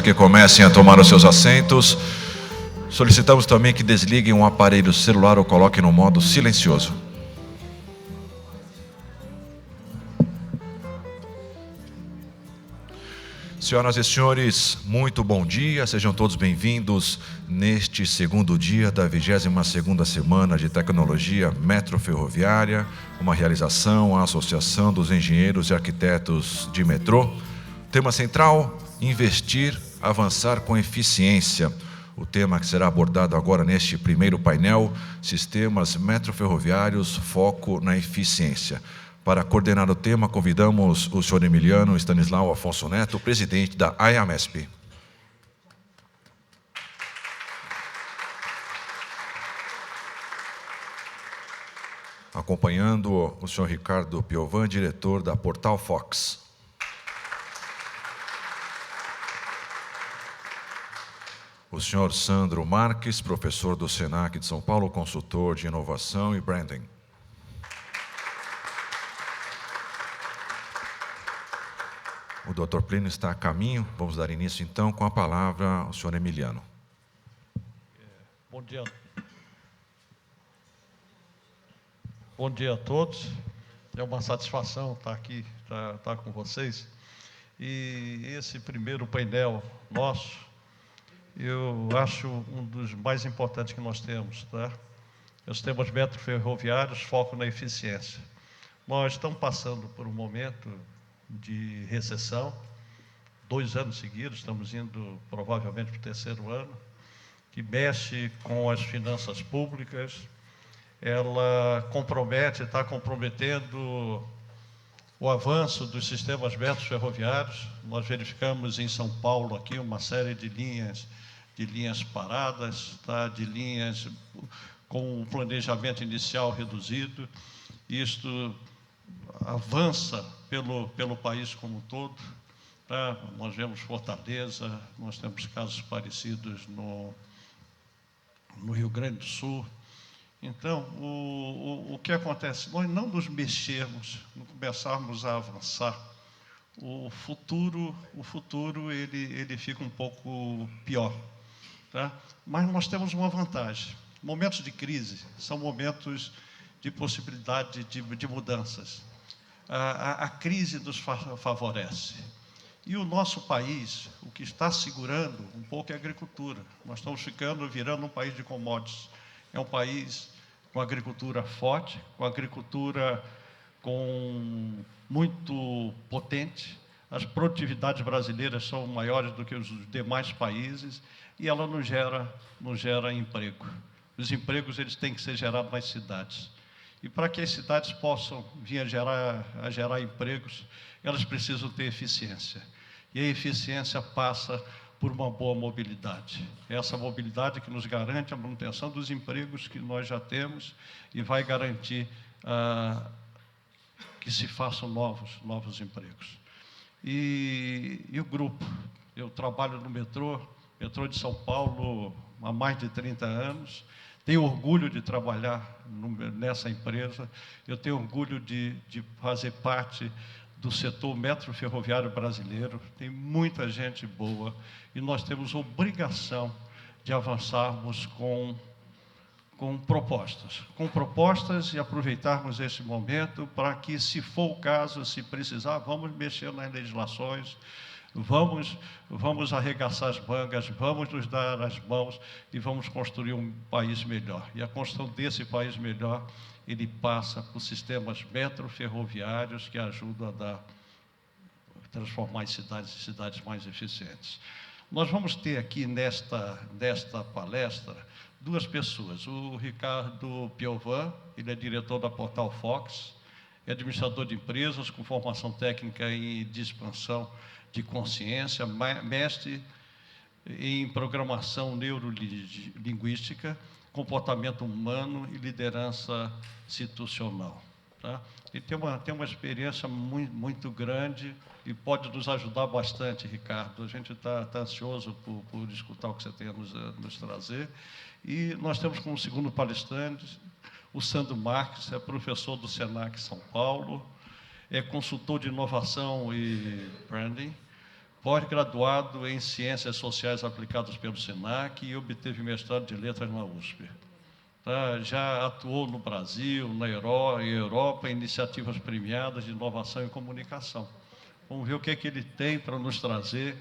Que comecem a tomar os seus assentos. Solicitamos também que desliguem um aparelho celular ou coloquem no modo silencioso. Senhoras e senhores, muito bom dia, sejam todos bem-vindos neste segundo dia da 22ª Semana de Tecnologia Metroferroviária, uma realização à Associação dos Engenheiros e Arquitetos de Metrô. Tema central: investir, avançar com eficiência. O tema que será abordado agora neste primeiro painel: sistemas metroferroviários, foco na eficiência. Para coordenar o tema, convidamos o senhor Emiliano Stanislau Afonso Neto, presidente da AEAMESP. Acompanhando o senhor Ricardo Piovan, diretor da Portal Fox. O senhor Sandro Marques, professor do Senac de São Paulo, consultor de inovação e branding. O Dr. Plínio está a caminho. Vamos dar início, então, com a palavra ao senhor Emiliano. Bom dia. Bom dia a todos. É uma satisfação estar aqui, estar com vocês. E esse primeiro painel nosso, eu acho um dos mais importantes que nós temos, tá? Os temas metroferroviários, foco na eficiência. Nós estamos passando por um momento de recessão, 2 anos seguidos, estamos indo provavelmente para o 3º ano, que mexe com as finanças públicas. Ela está comprometendo o avanço dos sistemas metroferroviários. Nós verificamos em São Paulo aqui uma série de linhas paradas, tá? De linhas com o planejamento inicial reduzido. Isto avança pelo país como um todo, tá? Nós vemos Fortaleza, nós temos casos parecidos no Rio Grande do Sul. Então, o que acontece? Nós não nos mexermos, não começarmos a avançar, o futuro ele fica um pouco pior, tá? Mas nós temos uma vantagem. Momentos de crise são momentos de possibilidade de mudanças. A crise nos favorece. E o nosso país, o que está segurando um pouco é a agricultura. Nós estamos virando um país de commodities. É um país com agricultura forte, com agricultura muito potente. As produtividades brasileiras são maiores do que os demais países e ela nos gera emprego. Os empregos eles têm que ser gerados nas cidades. E para que as cidades possam vir a gerar empregos, elas precisam ter eficiência. E a eficiência passa por uma boa mobilidade. É essa mobilidade que nos garante a manutenção dos empregos que nós já temos e vai garantir que se façam novos empregos. E o grupo, eu trabalho no metrô de São Paulo há mais de 30 anos, tenho orgulho de trabalhar nessa empresa, eu tenho orgulho de fazer parte do setor metroferroviário brasileiro, tem muita gente boa e nós temos obrigação de avançarmos com propostas e aproveitarmos esse momento para que, se for o caso, se precisar, vamos mexer nas legislações, vamos arregaçar as mangas, vamos nos dar as mãos e vamos construir um país melhor. E a construção desse país melhor, ele passa por sistemas metroferroviários que ajudam a transformar as cidades em cidades mais eficientes. Nós vamos ter aqui nesta palestra 2 pessoas. O Ricardo Piovan, ele é diretor da Portal Fox, é administrador de empresas com formação técnica de expansão de consciência, mestre em programação neurolinguística, comportamento humano e liderança institucional. Tá? Ele tem uma experiência muito grande e pode nos ajudar bastante, Ricardo. A gente está ansioso por escutar o que você tem a nos trazer. E nós temos como segundo palestrante o Sandro Marques, é professor do Senac São Paulo, é consultor de inovação e branding, pós-graduado em Ciências Sociais Aplicadas pelo SENAC e obteve mestrado de Letras na USP. Já atuou no Brasil, na Europa, em iniciativas premiadas de inovação e comunicação. Vamos ver o que ele tem para nos trazer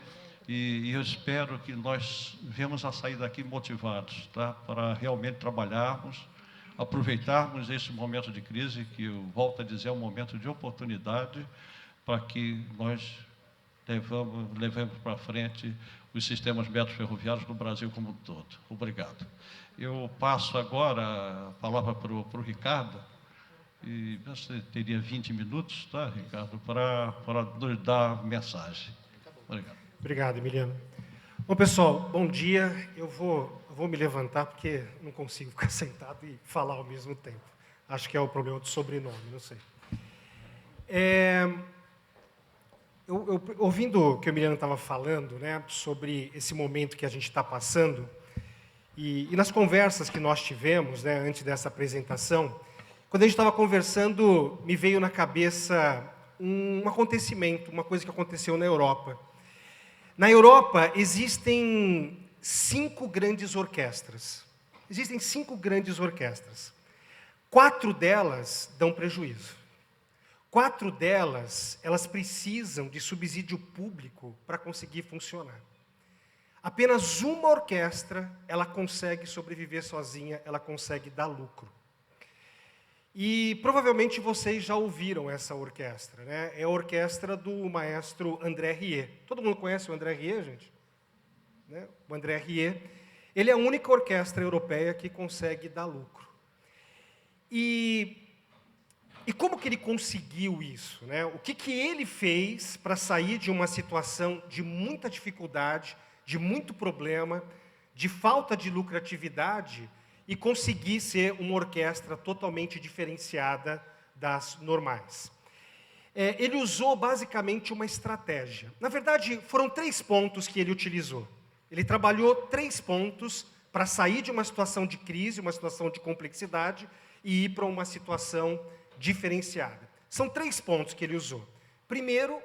e eu espero que nós venhamos a sair daqui motivados, para realmente trabalharmos, aproveitarmos esse momento de crise, que eu volto a dizer, é um momento de oportunidade, para que nós levemos para frente os sistemas metroferroviários no Brasil como um todo. Obrigado. Eu passo agora a palavra para o Ricardo, e você teria 20 minutos, Ricardo, para nos dar mensagem. Obrigado. Obrigado, Emiliano. Bom, pessoal, bom dia. Eu vou me levantar, porque não consigo ficar sentado e falar ao mesmo tempo. Acho que é o problema do sobrenome, não sei. Ouvindo o que o Emiliano estava falando, né, sobre esse momento que a gente está passando, e nas conversas que nós tivemos, né, antes dessa apresentação, quando a gente estava conversando, me veio na cabeça um acontecimento, uma coisa que aconteceu na Europa. Na Europa existem 5 grandes orquestras. Existem 5 grandes orquestras. 4 delas dão prejuízo. 4 delas, elas precisam de subsídio público para conseguir funcionar. Apenas uma orquestra, ela consegue sobreviver sozinha, ela consegue dar lucro. E provavelmente vocês já ouviram essa orquestra, né? É a orquestra do maestro André Rieu. Todo mundo conhece o André Rieu, gente? Né? O André Rieu, ele é a única orquestra europeia que consegue dar lucro. E como que ele conseguiu isso, né? O que ele fez para sair de uma situação de muita dificuldade, de muito problema, de falta de lucratividade, e conseguir ser uma orquestra totalmente diferenciada das normais? Ele usou basicamente uma estratégia. Na verdade, foram 3 pontos que ele utilizou. Ele trabalhou 3 pontos para sair de uma situação de crise, uma situação de complexidade, e ir para uma situação diferenciada. São 3 pontos que ele usou. Primeiro,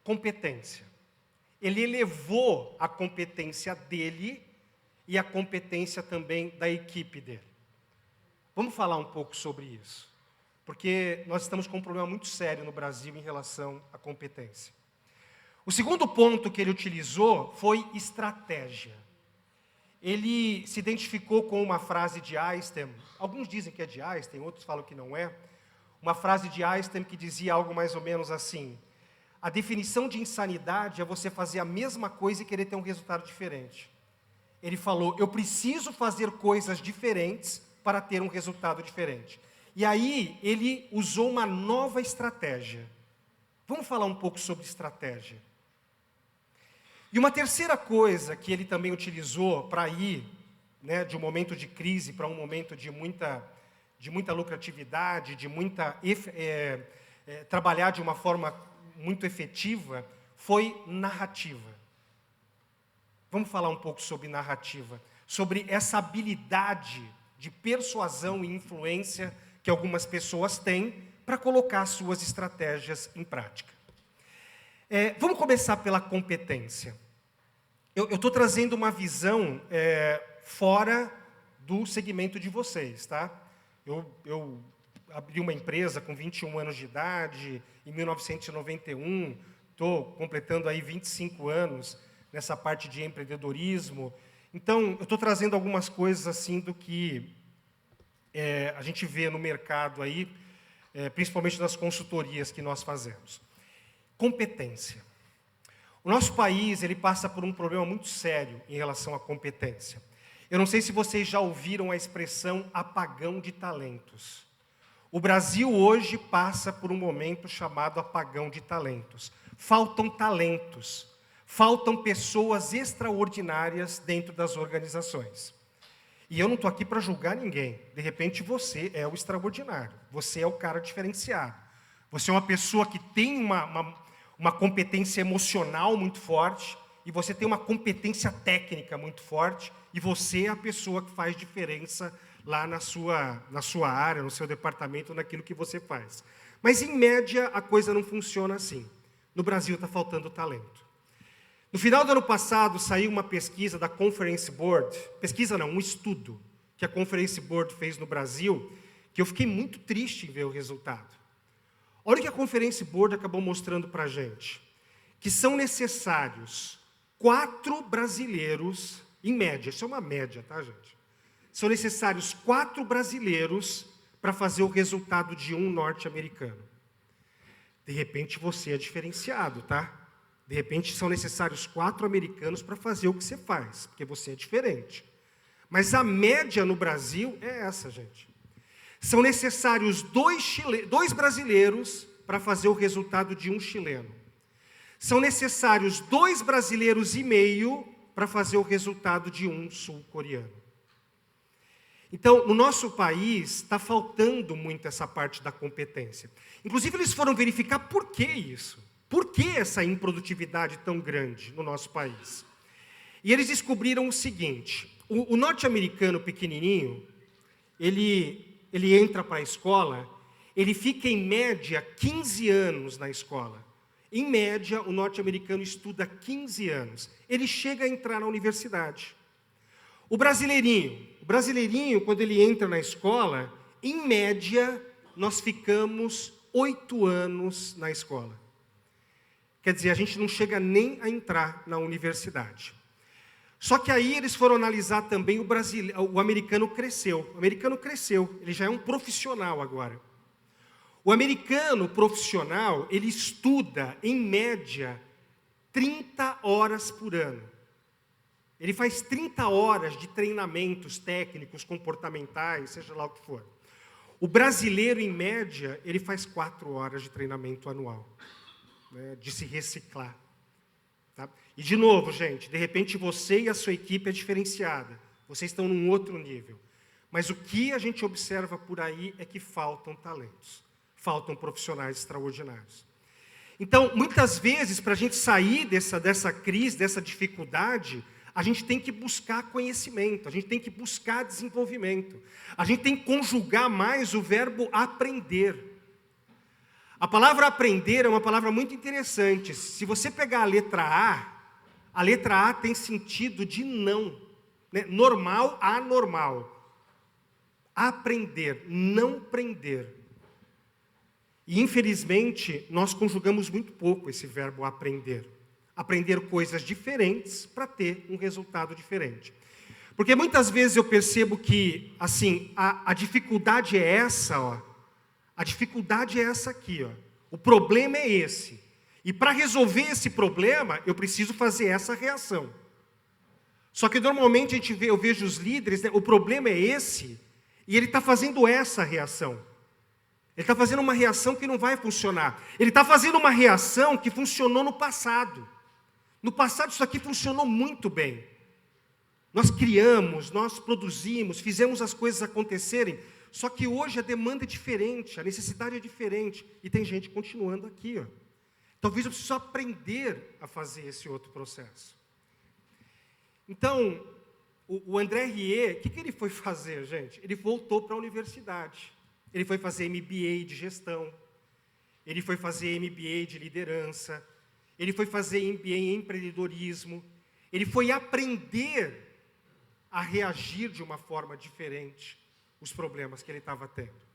competência. Ele elevou a competência dele e a competência também da equipe dele. Vamos falar um pouco sobre isso, porque nós estamos com um problema muito sério no Brasil em relação à competência. O segundo ponto que ele utilizou foi estratégia. Ele se identificou com uma frase de Einstein, alguns dizem que é de Einstein, outros falam que não é, uma frase de Einstein que dizia algo mais ou menos assim: a definição de insanidade é você fazer a mesma coisa e querer ter um resultado diferente. Ele falou, eu preciso fazer coisas diferentes para ter um resultado diferente. E aí, ele usou uma nova estratégia. Vamos falar um pouco sobre estratégia. E uma terceira coisa que ele também utilizou para ir, né, de um momento de crise para um momento de muita lucratividade, de trabalhar de uma forma muito efetiva, foi narrativa. Vamos falar um pouco sobre narrativa, sobre essa habilidade de persuasão e influência que algumas pessoas têm para colocar suas estratégias em prática. Vamos começar pela competência. Eu estou trazendo uma visão fora do segmento de vocês, tá? Eu abri uma empresa com 21 anos de idade, em 1991, estou completando aí 25 anos nessa parte de empreendedorismo. Então, eu estou trazendo algumas coisas assim do que a gente vê no mercado aí, principalmente nas consultorias que nós fazemos. Competência. O nosso país, ele passa por um problema muito sério em relação à competência. Eu não sei se vocês já ouviram a expressão apagão de talentos. O Brasil hoje passa por um momento chamado apagão de talentos. Faltam talentos, faltam pessoas extraordinárias dentro das organizações. E eu não estou aqui para julgar ninguém. De repente você é o extraordinário, você é o cara diferenciado. Você é uma pessoa que tem uma competência emocional muito forte, e você tem uma competência técnica muito forte, e você é a pessoa que faz diferença lá na sua área, no seu departamento, naquilo que você faz. Mas, em média, a coisa não funciona assim. No Brasil está faltando talento. No final do ano passado, saiu uma pesquisa da Conference Board, pesquisa não, um estudo que a Conference Board fez no Brasil, que eu fiquei muito triste em ver o resultado. Olha o que a Conference Board acabou mostrando para a gente, que são necessários 4 brasileiros, em média, isso é uma média, tá, gente? São necessários 4 brasileiros para fazer o resultado de um norte-americano. De repente você é diferenciado, tá? De repente são necessários 4 americanos para fazer o que você faz, porque você é diferente. Mas a média no Brasil é essa, gente. São necessários 2 brasileiros para fazer o resultado de um chileno. São necessários 2,5 brasileiros para fazer o resultado de um sul-coreano. Então, no nosso país, está faltando muito essa parte da competência. Inclusive, eles foram verificar por que isso. Por que essa improdutividade tão grande no nosso país? E eles descobriram o seguinte: o norte-americano pequenininho, ele entra para a escola, ele fica em média 15 anos na escola. Em média, o norte-americano estuda 15 anos. Ele chega a entrar na universidade. O brasileirinho, quando ele entra na escola, em média, nós ficamos 8 anos na escola. Quer dizer, a gente não chega nem a entrar na universidade. Só que aí eles foram analisar também o americano cresceu. O americano cresceu, ele já é um profissional agora. O americano profissional, ele estuda, em média, 30 horas por ano. Ele faz 30 horas de treinamentos técnicos, comportamentais, seja lá o que for. O brasileiro, em média, ele faz 4 horas de treinamento anual, né, de se reciclar. Tá? E, de novo, gente, de repente você e a sua equipe é diferenciada. Vocês estão num outro nível. Mas o que a gente observa por aí é que faltam talentos. Faltam profissionais extraordinários. Então, muitas vezes, para a gente sair dessa crise, dessa dificuldade, a gente tem que buscar conhecimento, a gente tem que buscar desenvolvimento. A gente tem que conjugar mais o verbo aprender. A palavra aprender é uma palavra muito interessante. Se você pegar a letra A tem sentido de não, né? Normal, anormal. Aprender, não prender. E, infelizmente, nós conjugamos muito pouco esse verbo aprender. Aprender coisas diferentes para ter um resultado diferente. Porque muitas vezes eu percebo que, assim, a dificuldade é essa, ó. A dificuldade é essa aqui, ó. O problema é esse. E para resolver esse problema, eu preciso fazer essa reação. Só que normalmente eu vejo os líderes, né, o problema é esse, e ele está fazendo essa reação. Ele está fazendo uma reação que não vai funcionar. Ele está fazendo uma reação que funcionou no passado. No passado isso aqui funcionou muito bem. Nós criamos, nós produzimos, fizemos as coisas acontecerem. Só que hoje a demanda é diferente, a necessidade é diferente. E tem gente continuando aqui, ó. Talvez eu preciso aprender a fazer esse outro processo. Então, o André Rieu, o que ele foi fazer, gente? Ele voltou para a universidade. Ele foi fazer MBA de gestão, ele foi fazer MBA de liderança, ele foi fazer MBA em empreendedorismo, ele foi aprender a reagir de uma forma diferente os problemas que ele estava tendo.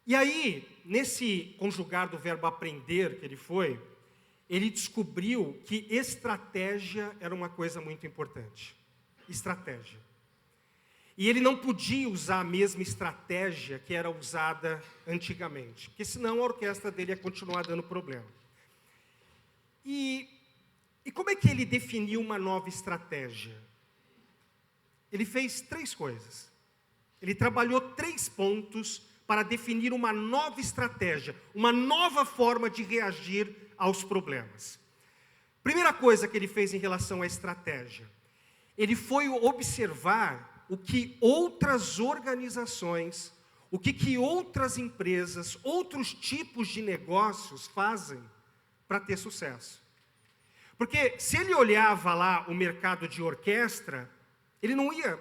E aí, nesse conjugar do verbo aprender que ele descobriu que estratégia era uma coisa muito importante. Estratégia. E ele não podia usar a mesma estratégia que era usada antigamente, porque senão a orquestra dele ia continuar dando problema. E como é que ele definiu uma nova estratégia? Ele fez 3 coisas. Ele trabalhou 3 pontos para definir uma nova estratégia, uma nova forma de reagir aos problemas. Primeira coisa que ele fez em relação à estratégia, ele foi observar o que outras organizações, o que outras empresas, outros tipos de negócios fazem para ter sucesso. Porque se ele olhava lá o mercado de orquestra, ele não ia,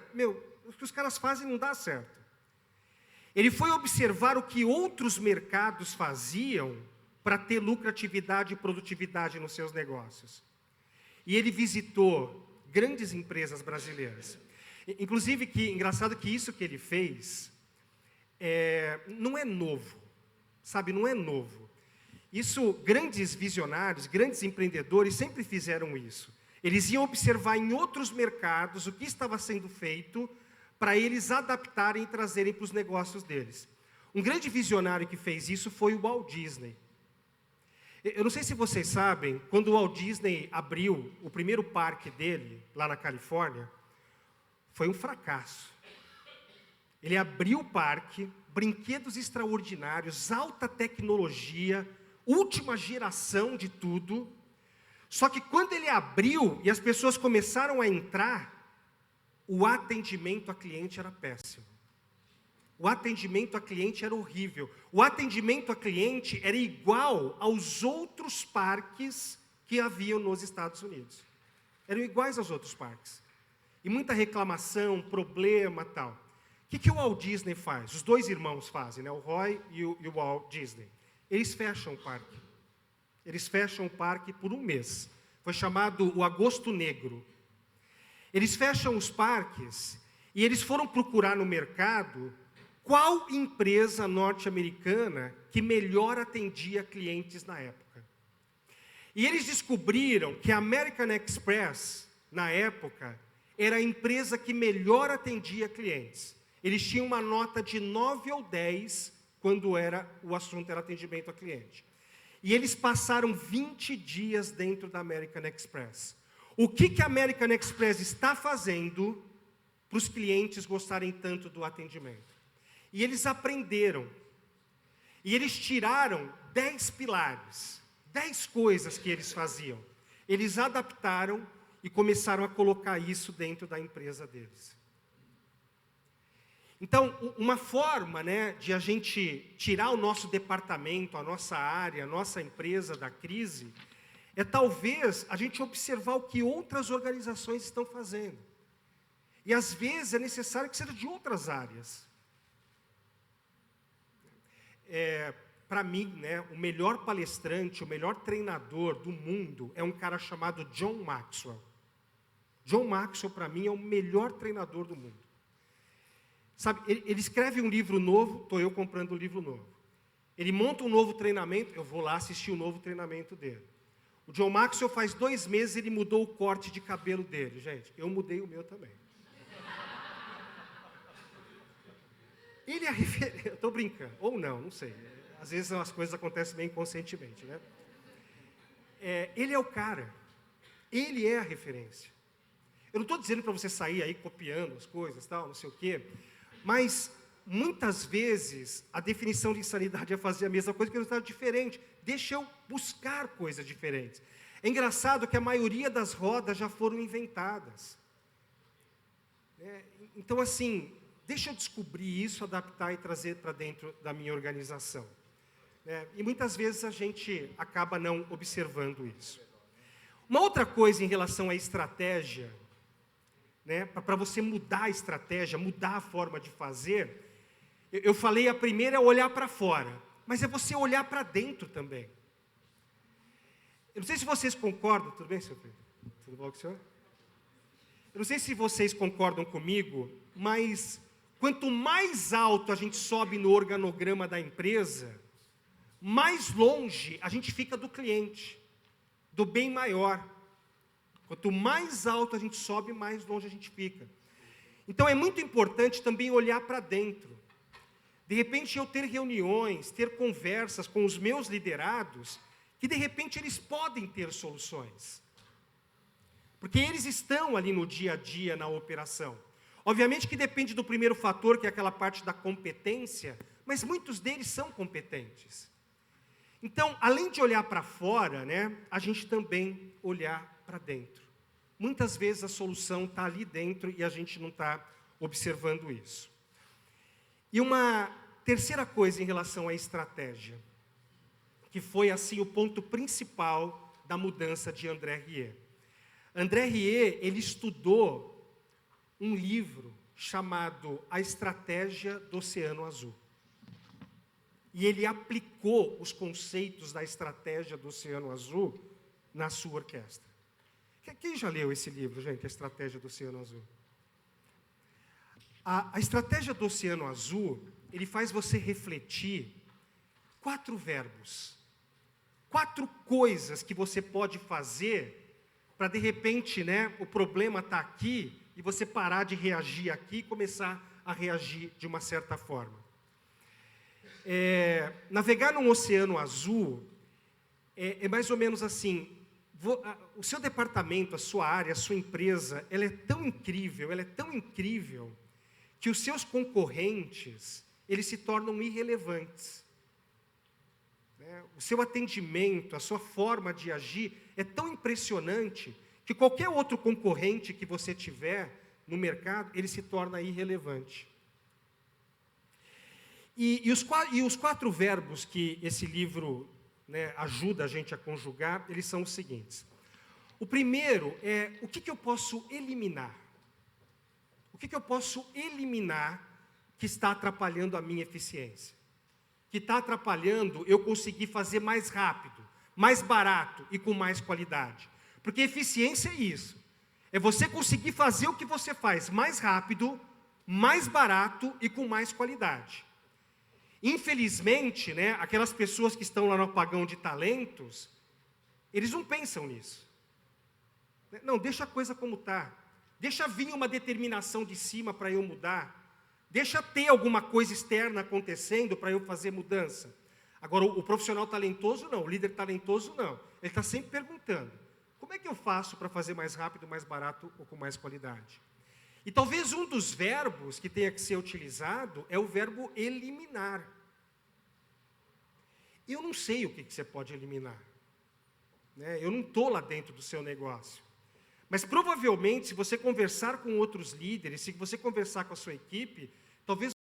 o que os caras fazem não dá certo. Ele foi observar o que outros mercados faziam para ter lucratividade e produtividade nos seus negócios. e ele visitou grandes empresas brasileiras. Inclusive, engraçado que isso que ele fez não é novo, sabe, não é novo. Isso, grandes visionários, grandes empreendedores sempre fizeram isso. Eles iam observar em outros mercados o que estava sendo feito para eles adaptarem e trazerem para os negócios deles. Um grande visionário que fez isso foi o Walt Disney. Eu não sei se vocês sabem, quando o Walt Disney abriu o primeiro parque dele, lá na Califórnia, foi um fracasso. Ele abriu o parque, brinquedos extraordinários, alta tecnologia, última geração de tudo. Só que quando ele abriu e as pessoas começaram a entrar, o atendimento a cliente era péssimo. O atendimento a cliente era horrível. O atendimento a cliente era igual aos outros parques que haviam nos Estados Unidos. Eram iguais aos outros parques. E muita reclamação, problema, tal. O que o Walt Disney faz? Os dois irmãos fazem, né? O Roy e o Walt Disney. Eles fecham o parque. Eles fecham o parque por um mês. Foi chamado o Agosto Negro. Eles fecham os parques e eles foram procurar no mercado qual empresa norte-americana que melhor atendia clientes na época. E eles descobriram que a American Express, na época, era a empresa que melhor atendia clientes. Eles tinham uma nota de 9 ou 10 quando o assunto era atendimento a cliente. E eles passaram 20 dias dentro da American Express. O que a American Express está fazendo para os clientes gostarem tanto do atendimento? E eles aprenderam. E eles tiraram 10 pilares, 10 coisas que eles faziam. Eles adaptaram e começaram a colocar isso dentro da empresa deles. Então, uma forma, né, de a gente tirar o nosso departamento, a nossa área, a nossa empresa da crise, é talvez a gente observar o que outras organizações estão fazendo. E às vezes é necessário que seja de outras áreas. Para mim, né, o melhor palestrante, o melhor treinador do mundo é um cara chamado John Maxwell. John Maxwell, para mim, é o melhor treinador do mundo. Sabe, ele escreve um livro novo, estou eu comprando um livro novo. Ele monta um novo treinamento, eu vou lá assistir o novo treinamento dele. O John Maxwell faz 2 meses, ele mudou o corte de cabelo dele. Gente, eu mudei o meu também. Ele é a referência, eu estou brincando, ou não sei. Às vezes as coisas acontecem bem inconscientemente, né? Ele é o cara, ele é a referência. Eu não estou dizendo para você sair aí copiando as coisas, tal, não sei o quê, mas muitas vezes a definição de insanidade é fazer a mesma coisa que o resultado diferente. Deixa eu buscar coisas diferentes. É engraçado que a maioria das rodas já foram inventadas. Então, assim, deixa eu descobrir isso, adaptar e trazer para dentro da minha organização. E muitas vezes a gente acaba não observando isso. Uma outra coisa em relação à estratégia, né, para você mudar a estratégia, mudar a forma de fazer, eu falei, a primeira é olhar para fora, mas é você olhar para dentro também. Eu não sei se vocês concordam, tudo bem, senhor Pedro? Tudo bom com o senhor? Eu não sei se vocês concordam comigo, mas quanto mais alto a gente sobe no organograma da empresa, mais longe a gente fica do cliente, do bem maior. Quanto mais alto a gente sobe, mais longe a gente fica. Então é muito importante também olhar para dentro. De repente eu ter reuniões, ter conversas com os meus liderados, que de repente eles podem ter soluções. Porque eles estão ali no dia a dia, na operação. Obviamente que depende do primeiro fator, que é aquela parte da competência, mas muitos deles são competentes. Então, além de olhar para fora, né, a gente também olhar para dentro. Muitas vezes a solução está ali dentro e a gente não está observando isso. E uma terceira coisa em relação à estratégia, que foi assim o ponto principal da mudança de André Rieu. André Rieu, ele estudou um livro chamado A Estratégia do Oceano Azul. E ele aplicou os conceitos da estratégia do Oceano Azul na sua orquestra. Quem já leu esse livro, gente, A Estratégia do Oceano Azul? A Estratégia do Oceano Azul, ele faz você refletir 4 verbos, 4 coisas que você pode fazer para, de repente, né, o problema está aqui e você parar de reagir aqui e começar a reagir de uma certa forma. Navegar num oceano azul é mais ou menos assim, o seu departamento, a sua área, a sua empresa, ela é tão incrível, que os seus concorrentes, eles se tornam irrelevantes. O seu atendimento, a sua forma de agir é tão impressionante que qualquer outro concorrente que você tiver no mercado, ele se torna irrelevante. E os 4 verbos que esse livro, né, ajuda a gente a conjugar, eles são os seguintes. O primeiro é, o que eu posso eliminar? O que eu posso eliminar que está atrapalhando a minha eficiência? Que está atrapalhando eu conseguir fazer mais rápido, mais barato e com mais qualidade. Porque eficiência é isso. É você conseguir fazer o que você faz mais rápido, mais barato e com mais qualidade. Infelizmente, né, aquelas pessoas que estão lá no apagão de talentos, eles não pensam nisso. Não, deixa a coisa como está. Deixa vir uma determinação de cima para eu mudar. Deixa ter alguma coisa externa acontecendo para eu fazer mudança. Agora, o profissional talentoso não, o líder talentoso não. Ele está sempre perguntando, como é que eu faço para fazer mais rápido, mais barato ou com mais qualidade? E talvez um dos verbos que tenha que ser utilizado é o verbo eliminar. Eu não sei o que você pode eliminar. Né? Eu não estou lá dentro do seu negócio. Mas provavelmente, se você conversar com outros líderes, se você conversar com a sua equipe, talvez